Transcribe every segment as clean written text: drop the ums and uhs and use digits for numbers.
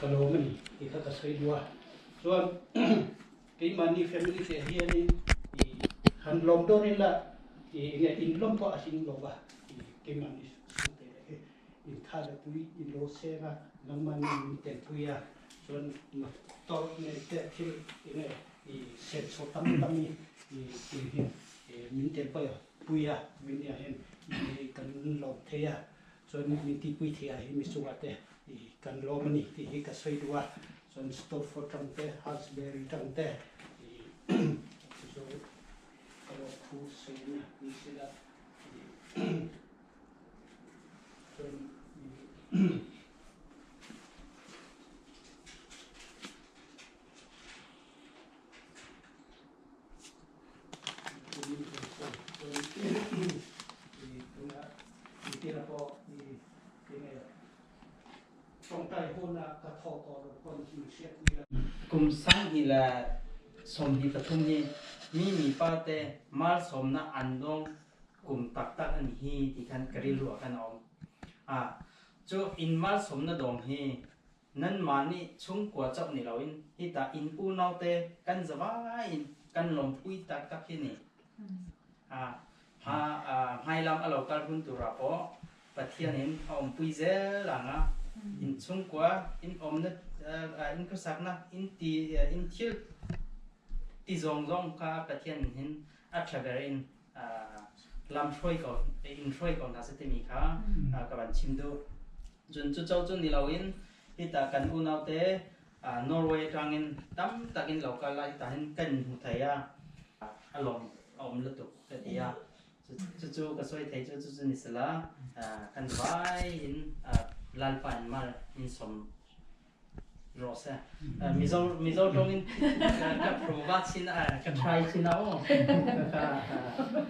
kalau mani kita kasih dua so mani family te hi ani han lom do ni la in lom ko asin lo ba mani te in kha da pui in lo se na nang mani te pui ya so to ne te thi ne set so tam ni min te pa pui ya min ya hen kan lo te ya so ni ti pui the ya mi su wa te kan lo mani ti hi ka sai dua son store for tangte hasberry tangte so kalau fu sai na ni sila so cùng sang thì là sôm thì tập trung như mi pa te mal sôm na ăn dong cùng tắc tắc anh hi thì kan kari lụa kan ông cho in mal sôm na dong hi nan mani chung qua chọc ni lawin hi ta in u nau te kan zawa in kan lom pui tak tak hi ni hai lam alo kal hun tu rapo pathian in om pui ze langa in chung qua in om na in ko sak na in thil ti zong zong ka pathian hin athaverin lam throi ko in throi ko na se te mi kha ka ban chim do jun chu chau chu ni lawin hi ta kan u nau te Norway tangin tam takin local la ta hin kan hu thaya alom om lutu ka tia chu ka soi thai chu ni sala kan vai in lalpan mal in som rosa mizo tongin ka provat sin ka try sin ao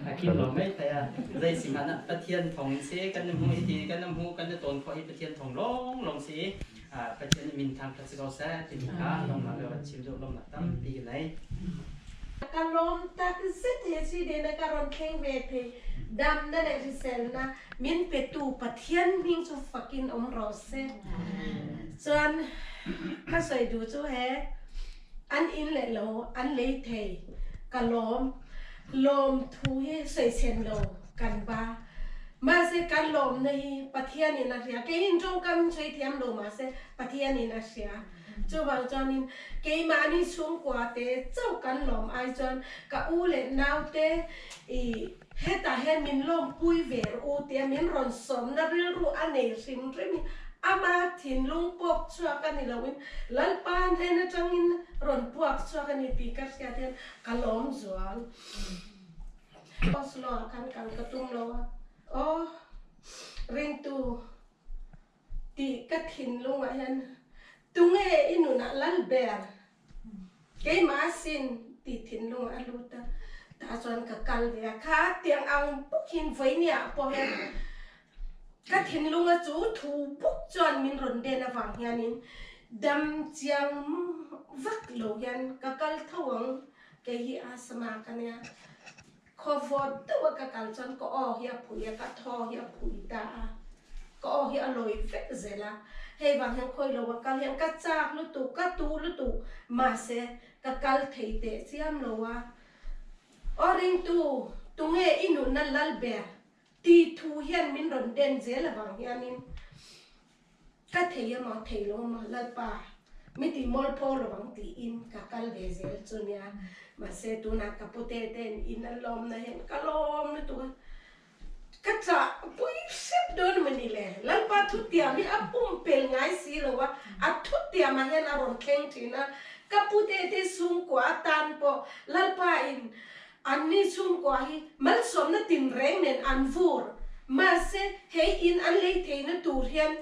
ka kin lo mai ta dai sim ana pathian thong se kan mu hi kan mu kan ton kho hi pathian thong long se pathian min tham ka se sa ti ka long ma ga chim do long na tam pi nai kalom tak sit he si de na karon kheng ve the dam na le sel na min pe tu pathian ning chu fakin om rose chuan ka soi du chu he an in le lo an le the kalom lom thu he soi chen lo kan ba ma se kan lom nei pathian in a ria ke in jong kam soi thiam lo ma se pathian in a sia chu wang chuan in ke ma ni chung kwa te chau kan lom ai chuan ka u le nau te heta he min lom pui ver u te min ron som na ril ru anei rim rim ama thin lung pok chua kan ni lawin lalpan he na changin ron puak chua kan ni pi ka sia ten kalom zual oslo kan ka tung lo o ring tu ti ka thin lung a hen tunge inuna lal ber ke masin ti thin lung aluta ta chuan ka kal ve kha tiang ang pukin voinia po he ka thin lung a chu thu puk chuan min ron den awang hianin dam chiang vak lo yan ka kal thawang ke hi asma kania khovot to ka kal chuan ko o hi a phui ka tho hi a phui ta ko o hi a loi vek zela hei bang hang khoi lo wa kal hian ka chak lu tu ma se ka kal thei te siam lo wa oring tu tunge inu na lal ber ti thu hian min ron den zel awang hianin ka thei ma thei lo ma lal pa mi ti mol pho lo bang ti in ka kal ve zel chunia ma se tu na ka pote ten in alom na hen kalom na tu kacha pui sep don manile lalpa thutia mi apum pel ngai si lowa a thutia ma hen aron kheng thina kapute te sung kwa tan po lalpa in anni sung kwa hi mal som na tin reng nen anvur ma se he in an le theina tur hian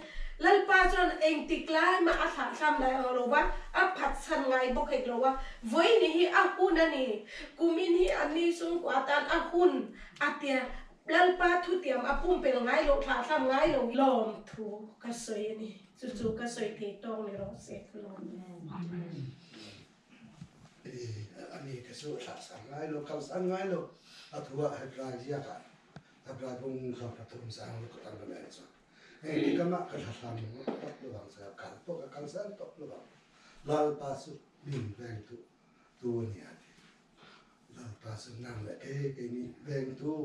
lalpa chon eng tiklai ma a tha tham lai lowa a phat san ngai bo khek lowa voi ni hi a hun ani kumin hi anni sung kwa tan a hun atia lalpa thu tiam apum pel ngai lo tha tham ngai lo lom thu ka soi ni chu ka soi the tong ni ro se lom ani ka so tha sang ngai lo kal sang ngai lo athua ha dra ji ka abra bung so ka tum sang lo ka tan ba so ที่ก็มาก็ทำตกระหว่างสายการตกการเส้นตกระหว่างลาปาสุบินแบงตัวเนี่ยลาปาสุนั่งเลยนี่แบงตัว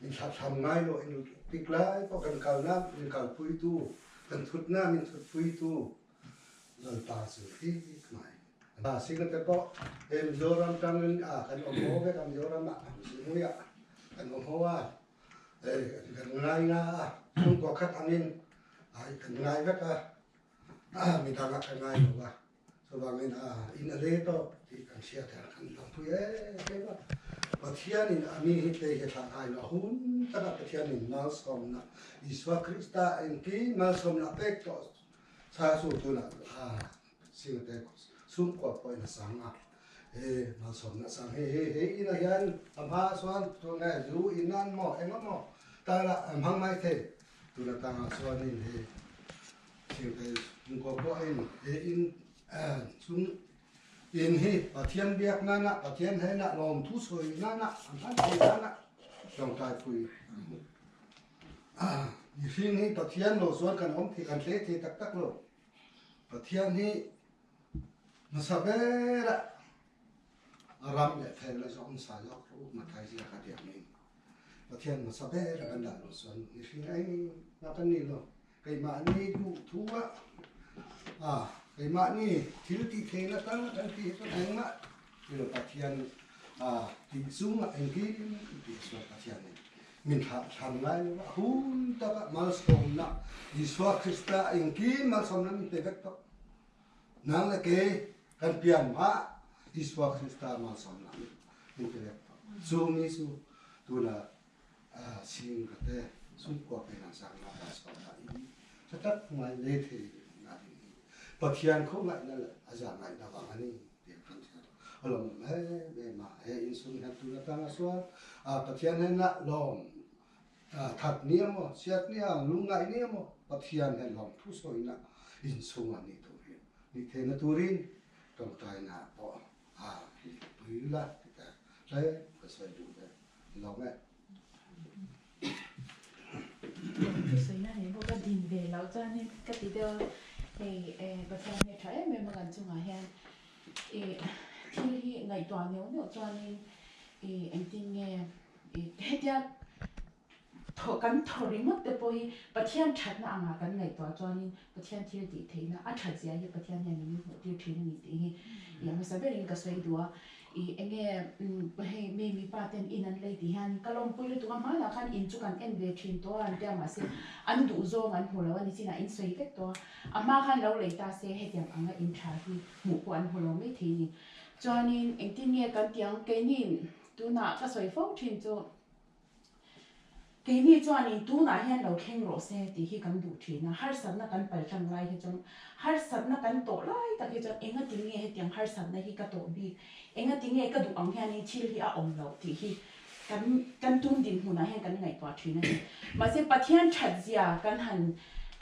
มันทำง่ายเลยอินติกไลพอกันการน้ำมันการพุยตัวกันทุดน้ำมันทุดพุยตัวลาปาสุที่ไม่สิ่งนั้นก็โยรัมกันกันอมโหกันโยรัมสิ่งนี้กันอมโหกันง่ายนะทุกข์ขัดอันนี้กันง่ายก็มีทางกันง่ายหรือว่าสว่างนี้อินอะไรต่อที่กันเสียแต่กันลำพูเอ๋ว่าปัจจัยนี้อันนี้ที่เห็นทางไอ้ละหุ่นแต่ปัจจัยนี้มาสมนะอิสวาคริสต์เองที่มาสมนะเป็กต่อชาสุตุนะสิ่งเด็กสุ่มกว่าไปนะสังมาสมนะสังอินยันอำหาสวนตัวนี้รู้อินนั่นหม้อเอ็งก็หม้อแต่ละพังไม่เท่ตัวละต่างส่วนนี้สิ่งที่มุกก็อินสุ่มอินปัจจัยเบียกนั่นนะปัจจัยให้นะลมทุสวยนั่นนะอันนั้นนั่นนะต้องการคุยสิ่งนี้ปัจจัยเราส่วนกันที่กันเทที่ตักโลปัจจัยนี้มาสับเบระอารามเนี่ยเทเลจอมสายกรู้มาไทยที่อาเดียนี้ประเทศมาสับเบระกันได้ส่วนนี่สิ่งไอ้นักนี่咯ไก่มานี่ดูทั่วไก่มานี่ที่ที่เทละตั้งที่ตัวเองนะที่เราประเทศที่สูงเองที่ส่วนประเทศนี้mìnhทำไรว่าหุ่นตะมาสมนะยิสวาคริสต์เองที่มาสมนะมันเตะก็นั่นแหละกันเปลี่ยนมาอิสวาคริสต์มาสอนนั้นนี่เป็นซูมิสูตัวละสิ่งก็ได้สุขกว่าเป็นสังฆราชก็ได้จะตัดมาเละเทนั่นปัจจัยเขาไม่นั่นแหละอาจารย์ไม่ได้ว่ามันนี่เดี๋ยวกันจะอารมณ์มาอินสุนินตัวละตั้งส่วนปัจจัยนั้นละลมทัดเนี้ยมั้งเสียดเนี้ยลุงไงเนี้ยมั้งปัจจัยนั้นลมผู้สวยนะอินสุอันนี้ตัวเองนี่เทนตัวรินต้องใจหนาพอปุ๋ยละแต่ใช้ก็ใส่ดูได้เราแม่สวยนะเห็นพวกก็ดินเวลแล้วจ้านี่ก็ติดเดียวประเทศเนี่ยใช้ไม่มากันจุงอ่ะเห็นที่ไงตัวเนี้ยจ้านี่เอ็งจริงเนี่ยเฮ็ดยาถอกันถอริมดแต่พอประเทศชัดนะอ่างกันไงตัวจ้านี่ประเทศที่ดีเทนะอัจฉริยะประเทศเนี่ยนี่ที่ที่นี่ที่อย่างมันสบายริงก็สวยดูอ่ะเอ็งให้ไม่มีป้าเต็นอินันเลยที่ฮันก็ลงปุยเลยตัวมาแล้วคันอินจุกันเอ็นเวชินตัวอันเดียมาเสียอันดูโซงันหัวเราวันนี้สินะอินสวยเด็กตัวอามาคันเราเลยตาเสียให้เดียมอังอินชาที่หมู่กวนหัวเราไม่ทีนี่จอนี่เอ็งที่เนี่ยกันเตียงเกนินตัวน่ะก็สวยฟ้องชินโจcái này cho anh tu nãy hiện đầu khen rồi xe thì khi cần đủ chuyện na har sẵn na cần phải chẳng lại thì trong har sẵn na cần tổ lại tại vì trong anh ấy tiếng nghe tiếng har sẵn na khi cả tổ bi anh ấy tiếng nghe cả đủ ông hiện nay chỉ là ông lâu thì khi cần tuân định hồ nãy hiện cần ngày tỏa chuyện này mà sẽ bắt hiện chặt ra cần hành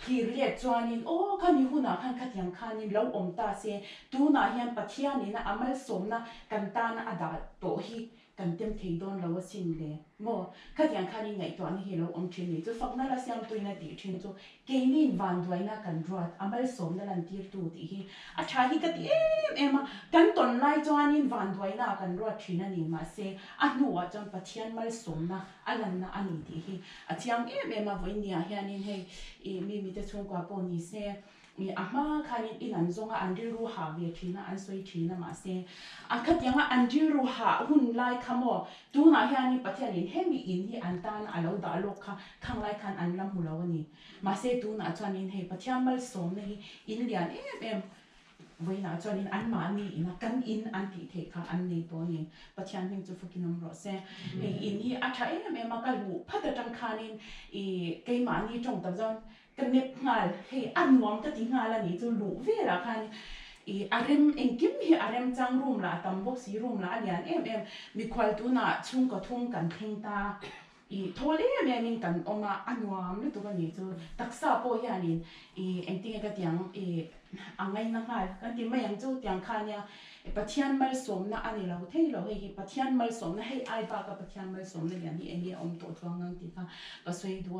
thì liệt cho anh ô cái như hồ nãy cần cái tiếng cái lâu ông ta sẽ tu nãy hiện bắt hiện này na amal som na cần ta na ada tổ hiกันเต็มที่โดนเราสิ่งเลยโม่ข้าอย่างข้านี่ไงตัวนี้เราอมชินนี่จะฟังนั่นละเสียงตัวนี้ดีชินจะเกณีนวันด้วยนะกันรอดอามาสมนั่นตีตัวที่อาชาฮิกติมากันตอนไล่จอนี่วันด้วยนะกันรอดชินนี่มาเสอันหัวจังปัจจัยมาสมนะอันนั้นนะอันนี้ที่อาเทียงมาวันนี้เฮียนี่ให้มีแต่ช่วงกว่าปนี่เสมีอามาคันอินันจงอันดิรูหาเวทีนะอันสวยทีนะมาเสอันคัดยังอันดิรูหาหุ่นไล่ขโมดูนะเฮียนี่ปัจจัยนี้ให้มีอินที่อันตานอันเราด่าโลกค่ะข้างไล่คันอันลำหูเราวันนี้มาเสดูนะจวนนี้ให้ปัจจัยมาสมนี่อินเดียนไว้นะจวนนี้อันมานี่นะกันอินอันติเทค่ะอันนี้ตัวนี้ปัจจัยนี้จะฝึกน้ำร้อนเสอินที่อาชามากันหูพัดจังคันินเกยมานี่จงตะจอนกันเน็บงาให้อันงอมก็ทิ้งงาละนี่จะหลุดเวลาคันอารมณ์เองกิมให้อารมณ์จังรูมละตำบกสีรูมละเนี่ยมีความตัวน่ะชุ่มกระทุ่งกันเพ่งตาทว่าเลยเนี่ยมีกันออกมาอันงอมนี่ตัวกันนี่จะตักษาโปยานี่เองที่ก็เตียงอังไงนักหนากันที่ไม่ยังจู่เตียงคันเนี่ยปัจจัยมาสมนะอันนี้เราเท่เราให้ปัจจัยมาสมนะให้ไอ้บ้ากับปัจจัยมาสมเนี่ยนี่เองอมตัวทวงนั่นที่ค่ะก็สวยดู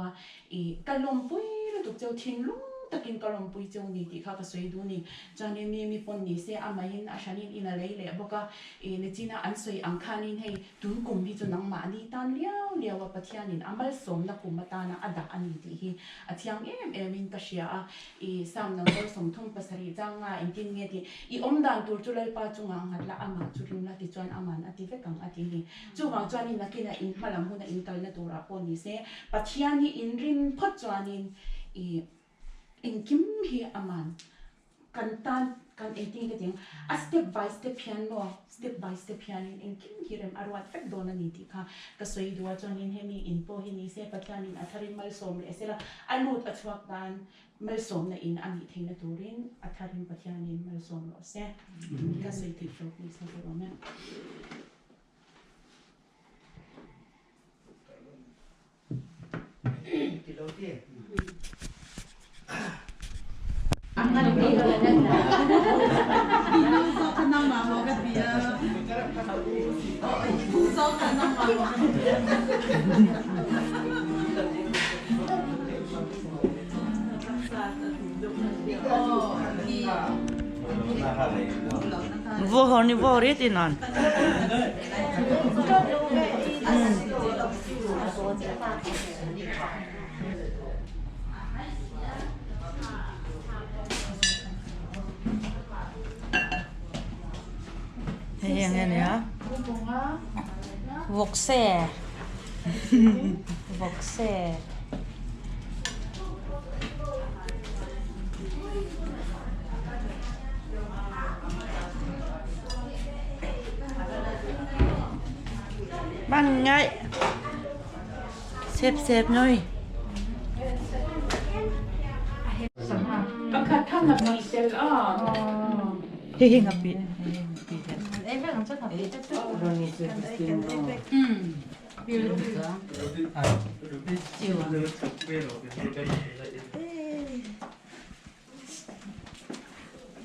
กันลมปุ้ยต ตุกเจ้าทิ้งลุงตะกินกะลมปุยเจ้านี่ที่เขาก็สวยดูนี่จานนี้มีปนนี่เสียอามาหินอาชันินอินาเลยเลยบอกว่าในจีน่าอันสวยอังคานินให้ตุนกลุ่มที่จนังมานี่ตันเลี้ยวว่าปะเทียนินอามาสมนักกุมตานะอดักอันนี้ที่ฮีอาเทียงมินกษยาสามนังก็สมทงภาษาริจังอ่ะอินทินเงี้ยที่อมดันตัวจุเลยป้าจุงอังหัดละอามาจุริมละที่จวนอามันอธิเวกังอธิฮีจุงอังจวนนี่นักกินอินมาลำหุ่นอินกัลนะตัวรับปนนี่เสียปะเทียนี่อินริมพดจวนนินin kim hi aman kan tan kan eting ke ting a step by step pian in kim hirem arwat fek dona ni ti kha ka soi duwa chon in hemi in po hi ni se patyan in atharin mal som le sela alut achwak dan mal som na in ani theina turin atharin patyan in mal som lo se ka soi ti chok ni sa ro me vô hồn vô riết đi non thế nghe nè vọc xe vọc xe bằng ngay xếp thôi Ang katang na diesel Hehe ngapit.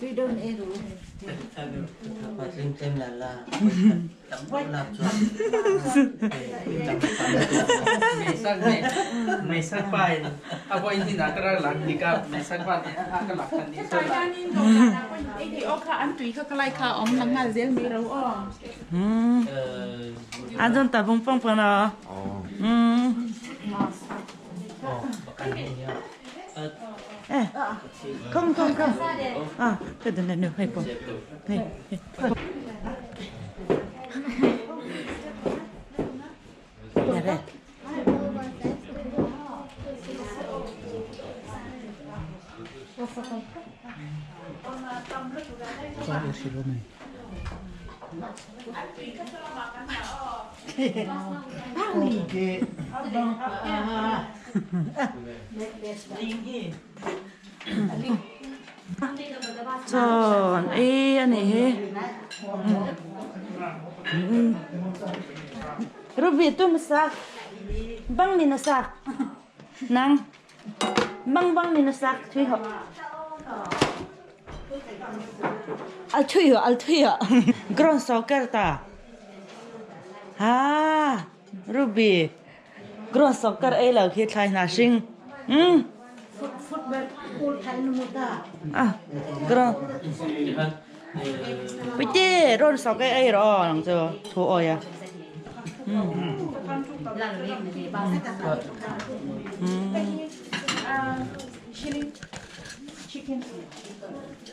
Tuy đơn e rồi. Và xem là tấm lạp chuột. May sakpay. Ako hindi nakaralang di ka may sakpay akalaktan ni. Kayanin do na ko hindi o ka antui ka kalay ka nang ngal zel mi raw Adon ta bong pong pa na. Come. Cái đừng đừng hay po. Hey. Dạ đấy. Saya silo mai. Okey. Abang Tròn ê anh này Ruby tu masak bang ni nasak nang bang ni nasak thui ho al thui ground soccer ta ha Ruby ground soccer ai là khi thay na sing Football pool thành một ta. ground bây giờ ground soccer ai rồi nang cho thua oi à Lần lên này bao nhiêu ta? chili chicken